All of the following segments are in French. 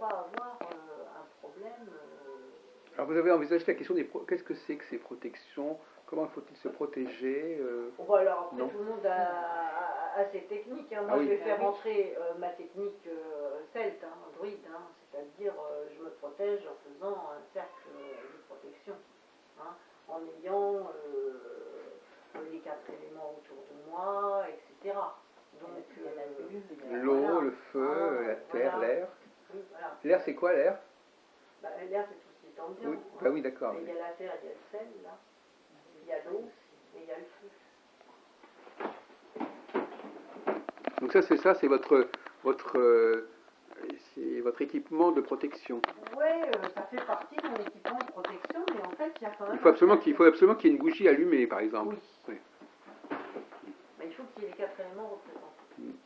pas avoir un problème. Alors vous avez envisagé la question des qu'est-ce que c'est que ces protections? Comment faut-il se protéger Bon, bah, alors après non. tout le monde a ses techniques. Hein. Moi oui. je vais faire entrer ma technique celte, hein, druide, hein, c'est-à-dire je me protège en faisant un cercle de protection, hein, en ayant les 4 éléments autour de moi, etc. Donc l'eau, voilà. le feu, la terre, voilà. l'air. Oui, voilà. L'air c'est quoi l'air? Bah, l'air c'est tout ce qui est ambiant. Oui, Hein. bah oui d'accord. Il y a la terre, il y a le sel là, il y a l'eau et il y a le feu. Donc ça, c'est votre équipement de protection. Oui, ça fait partie de mon équipement de protection, mais en fait, il y a quand même. Il faut absolument qu'il y ait une bougie allumée, par exemple. Oui. Mais il faut qu'il y ait les 4 éléments représentés.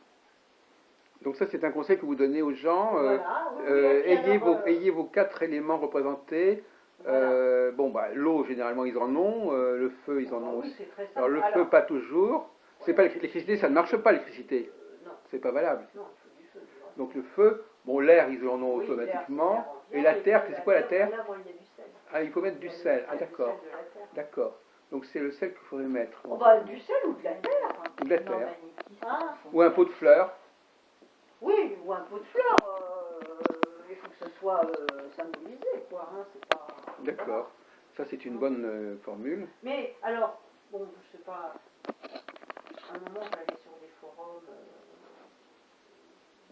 Donc ça, c'est un conseil que vous donnez aux gens. Voilà, ayez vos 4 éléments représentés. Voilà. Bon, bah, l'eau, généralement, ils en ont. Le feu, ils en ont oui, aussi. c'est très simple. Alors, le feu, pas toujours. C'est pas l'électricité, ça ne marche pas, l'électricité. Non. C'est pas valable. Non, il faut du feu. Donc, le feu, bon, l'air, ils en ont automatiquement. Et la terre, c'est quoi la terre? Là, il y a du sel. Ah, il faut mettre du sel. Ah, d'accord. D'accord. Donc, c'est le sel qu'il faudrait mettre. Oh, bah, du sel ou de la terre. Ou de la terre. Hein? Ou un pot de fleurs. Oui, ou un pot de fleurs. Il faut que ce soit symbolisé, quoi. Hein, c'est pas. D'accord. Ça, c'est une bonne formule. Mais, alors, bon, je sais pas. À un moment, j'allais sur des forums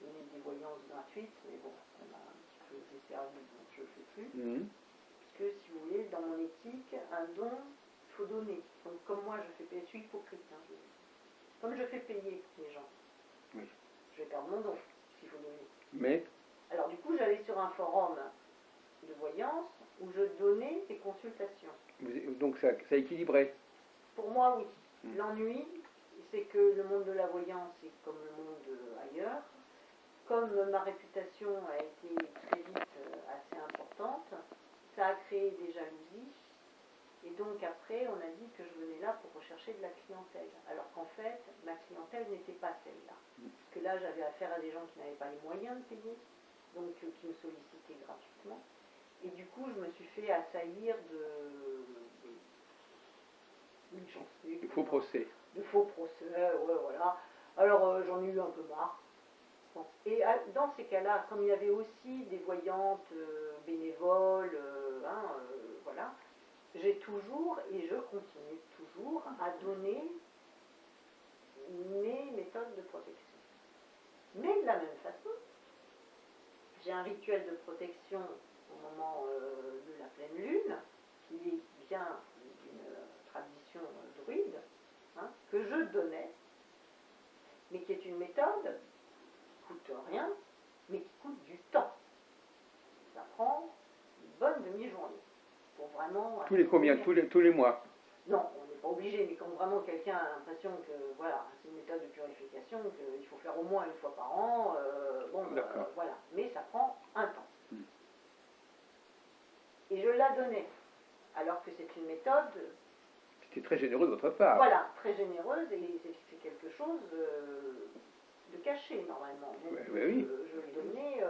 donner des voyances gratuites, mais bon, ça m'a un petit peu desservi, donc je ne le fais plus. Parce que, si vous voulez, dans mon éthique, un don, il faut donner. Donc, comme moi, je fais payer, je suis hypocrite. Hein, comme je fais payer les gens, je vais perdre mon don, s'il faut donner. Mais alors, du coup, j'allais sur un forum de voyance où je donnais des consultations. Donc, ça équilibrait. Pour moi, oui. L'ennui, c'est que le monde de la voyance est comme le monde ailleurs. Comme ma réputation a été très vite assez importante, ça a créé des jalousies. Et donc après, on a dit que je venais là pour rechercher de la clientèle. Alors qu'en fait, ma clientèle n'était pas celle-là. Parce que là, j'avais affaire à des gens qui n'avaient pas les moyens de payer, donc qui me sollicitaient gratuitement. Et du coup, je me suis fait assaillir de faux procès. De faux procès, ouais, voilà. Alors, j'en ai eu un peu marre. Bon. Et dans ces cas-là, comme il y avait aussi des voyantes bénévoles, voilà, j'ai toujours, et je continue toujours, à donner mes méthodes de protection. Mais de la même façon, j'ai un rituel de protection au moment de la pleine lune, qui est bien d'une tradition druide, hein, que je donnais, mais qui est une méthode qui ne coûte rien, mais qui coûte du temps. Ça prend une bonne demi-journée pour vraiment. Tous les combien? Tous les mois? Non, on n'est pas obligé, mais quand vraiment quelqu'un a l'impression que voilà, c'est une méthode de purification, qu'il faut faire au moins une fois par an, voilà. Mais ça prend un temps. Et je la donnais, alors que c'est une méthode. C'était très généreux de votre part. Voilà, très généreuse, et c'est quelque chose de caché normalement. Donc, oui. Je le donnais.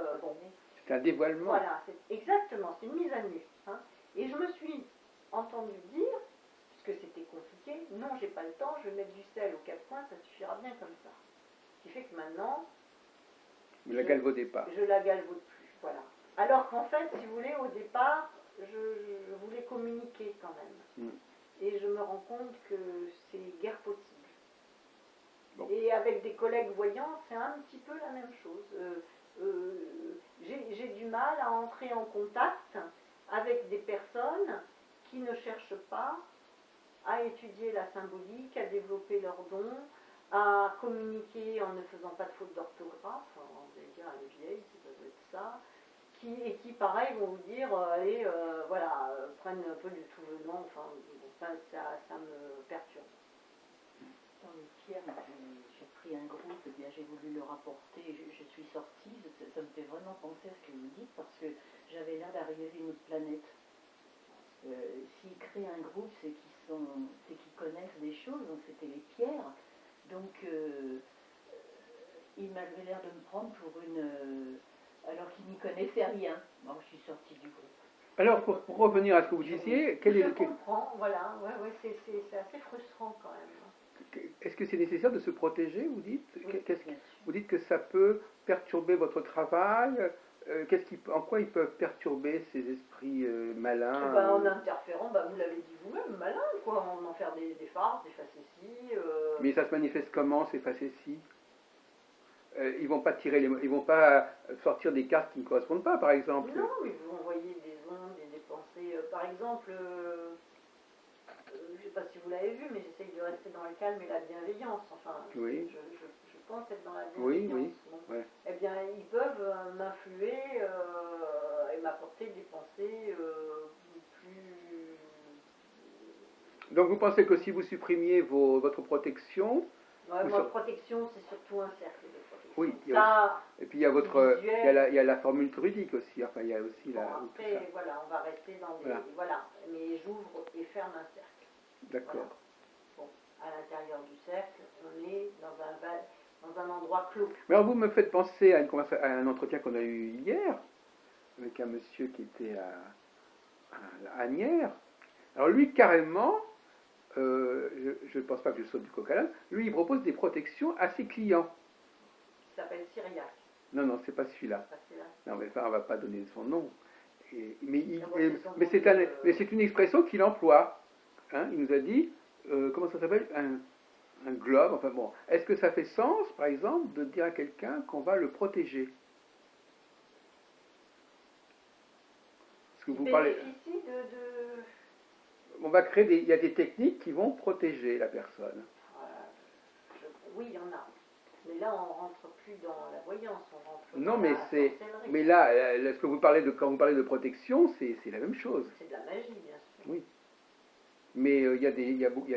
C'est un dévoilement. Voilà, exactement, c'est une mise à nu. Hein. Et je me suis entendu dire, puisque c'était compliqué, non, j'ai pas le temps, je vais mettre du sel aux 4 coins, ça suffira bien comme ça. Ce qui fait que maintenant. Vous la galvaudez pas. Je la galvaude plus, voilà. Alors qu'en fait, si vous voulez, au départ, je voulais communiquer quand même. Et je me rends compte que c'est guère possible. Bon. Et avec des collègues voyants, c'est un petit peu la même chose. J'ai du mal à entrer en contact avec des personnes qui ne cherchent pas à étudier la symbolique, à développer leurs dons, à communiquer en ne faisant pas de faute d'orthographe. On va dire à les vieilles, ça doit être ça. Et qui, pareil, vont vous dire, allez, prennent un peu du tout venant. Enfin, ça me perturbe. Dans les pierres, j'ai pris un groupe, et bien j'ai voulu le rapporter, je suis sortie, ça me fait vraiment penser à ce que vous dites, parce que j'avais l'air d'arriver à une autre planète. S'ils créent un groupe, c'est qu'ils connaissent des choses, donc c'était les pierres. Donc, il m'avait l'air de me prendre pour alors qu'il n'y connaissait rien. Bon, je suis sortie du groupe. Alors, pour revenir à ce que vous disiez, je comprends, voilà, ouais, c'est assez frustrant quand même. Est-ce que c'est nécessaire de se protéger, vous dites? Oui, vous dites que ça peut perturber votre travail? En quoi ils peuvent perturber ces esprits malins? En interférant, vous l'avez dit vous-même, malin, quoi, en faire des farces, des facéties. Mais ça se manifeste comment, ces facéties? Ils vont pas ils vont pas sortir des cartes qui ne correspondent pas, par exemple. Non, mais ils vont envoyer des ondes et des pensées. Par exemple, je ne sais pas si vous l'avez vu, mais j'essaye de rester dans le calme et la bienveillance. Enfin, oui. je pense être dans la bienveillance. Oui, bon. ouais. Eh bien, ils peuvent m'influer et m'apporter des pensées plus... Donc vous pensez que si vous supprimiez votre protection... Ouais, ma protection, c'est surtout un cercle de protection. Oui, et puis il y a la formule druidique aussi. Enfin, il y a aussi après, voilà, on va rester dans des... Voilà. Mais j'ouvre et ferme un cercle. D'accord. Voilà. Bon, à l'intérieur du cercle, on est dans un endroit clos. Mais alors vous me faites penser à un entretien qu'on a eu hier avec un monsieur qui était à Asnières. Alors lui, carrément, je ne pense pas que je saute du coq à l'âne, lui, il propose des protections à ses clients. Il s'appelle Syriac. Non, c'est pas celui-là. Non, mais on ne va pas donner son nom. Mais c'est une expression qu'il emploie. Hein, il nous a dit, comment ça s'appelle, un globe. Enfin bon, est-ce que ça fait sens, par exemple, de dire à quelqu'un qu'on va le protéger? Parce que vous parlez. On va il y a des techniques qui vont protéger la personne. Oui, il y en a. Mais là, on rentre plus dans la voyance, on rentre non, dans mais la sorcellerie. Mais là, ce que vous parlez quand vous parlez de protection, c'est la même chose. C'est de la magie, bien sûr. Oui. Mais il y a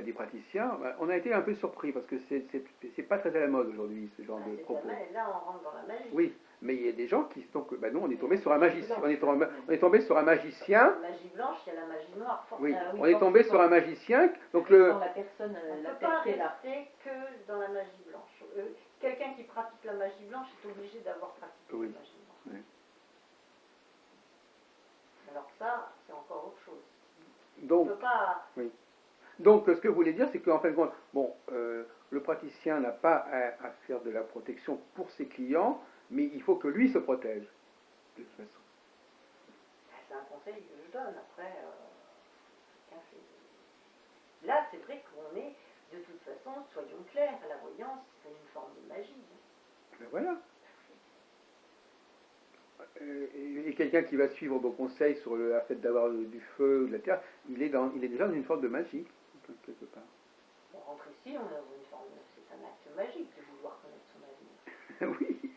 des praticiens. On a été un peu surpris parce que c'est pas très à la mode aujourd'hui ce genre de propos. Là, on rentre dans la magie. Oui, mais il y a des gens qui donc nous on est tombé sur un magicien. On est tombé sur un magicien. La magie blanche, il y a la magie noire. Oui, on est tombé sur un magicien. Donc la personne, on ne peut pas rester que dans la magie blanche. Quelqu'un qui pratique la magie blanche est obligé d'avoir pratiqué la magie noire. Oui. Alors ça, c'est encore autre chose. Donc, on peut pas... oui. Donc, ce que vous voulez dire, c'est qu'en fin de compte, le praticien n'a pas à faire de la protection pour ses clients, mais il faut que lui se protège, de toute façon. C'est un conseil que je donne. Après, là, c'est vrai qu'on est, de toute façon, soyons clairs, la voyance, c'est une forme de magie. Ben voilà. Et quelqu'un qui va suivre vos conseils sur le fait d'avoir du feu ou de la terre, il est déjà dans une forme de magie, quelque part. On rentre ici, on est dans une forme, c'est un acte magique de vouloir connaître son avenir. Oui.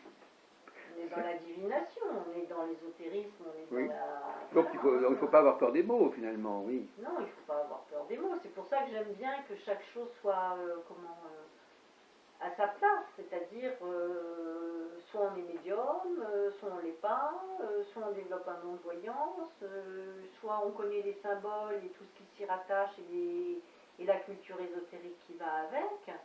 On est dans la divination, on est dans l'ésotérisme, on est dans la... Donc il ne faut pas avoir peur des mots, finalement, oui. Non, il ne faut pas avoir peur des mots. C'est pour ça que j'aime bien que chaque chose soit, à sa place, c'est-à-dire soit on est médium, soit on ne l'est pas, soit on développe un don de voyance, soit on connaît les symboles et tout ce qui s'y rattache et la culture ésotérique qui va avec.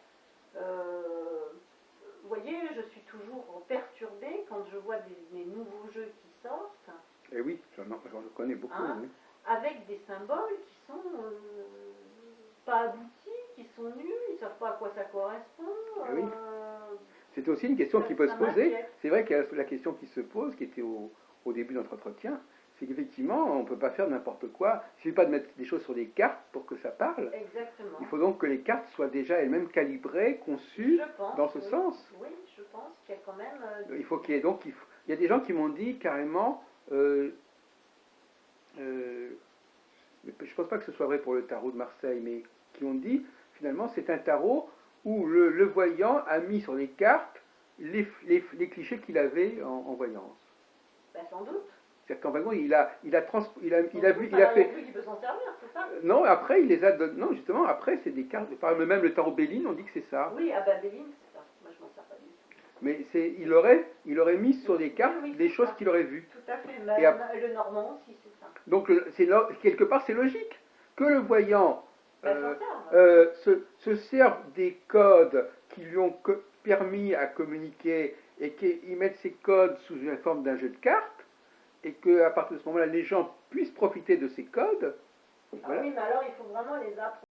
Vous voyez, je suis toujours perturbée quand je vois des nouveaux jeux qui sortent. Et oui, j'en connais beaucoup. Oui. Avec des symboles qui sont pas aboutis, qui sont nuls, ils ne savent pas à quoi ça correspond. Oui. C'était aussi une question qui peut se poser. C'est vrai que la question qui se pose, qui était au début de notre entretien, c'est qu'effectivement, on ne peut pas faire n'importe quoi. Il ne suffit pas de mettre des choses sur des cartes pour que ça parle. Exactement. Il faut donc que les cartes soient déjà elles-mêmes calibrées, conçues dans ce sens. Oui, je pense qu'il y a quand même... Il faut qu'il y ait donc... Il y a des gens qui m'ont dit carrément... je ne pense pas que ce soit vrai pour le tarot de Marseille, mais qui ont dit, finalement, c'est un tarot où le voyant a mis sur les cartes les clichés qu'il avait en voyance. Ben, sans doute. C'est-à-dire qu'en fait, il a fait. Il peut s'en servir, c'est ça? Non, après, il les a donné. Non, justement, après, c'est des cartes. Par même le tarot Béline, on dit que c'est ça. Oui, Béline, c'est ça. Moi, je m'en sers pas du tout. Mais il aurait mis sur des cartes des choses qu'il aurait vues. Tout à fait. Mais le normand aussi, c'est ça. Donc, quelque part, c'est logique que le voyant se serve des codes permis à communiquer et qu'ils mettent ces codes sous la forme d'un jeu de cartes et qu'à partir de ce moment-là, les gens puissent profiter de ces codes. Ah voilà. Oui, mais alors il faut vraiment les apprendre.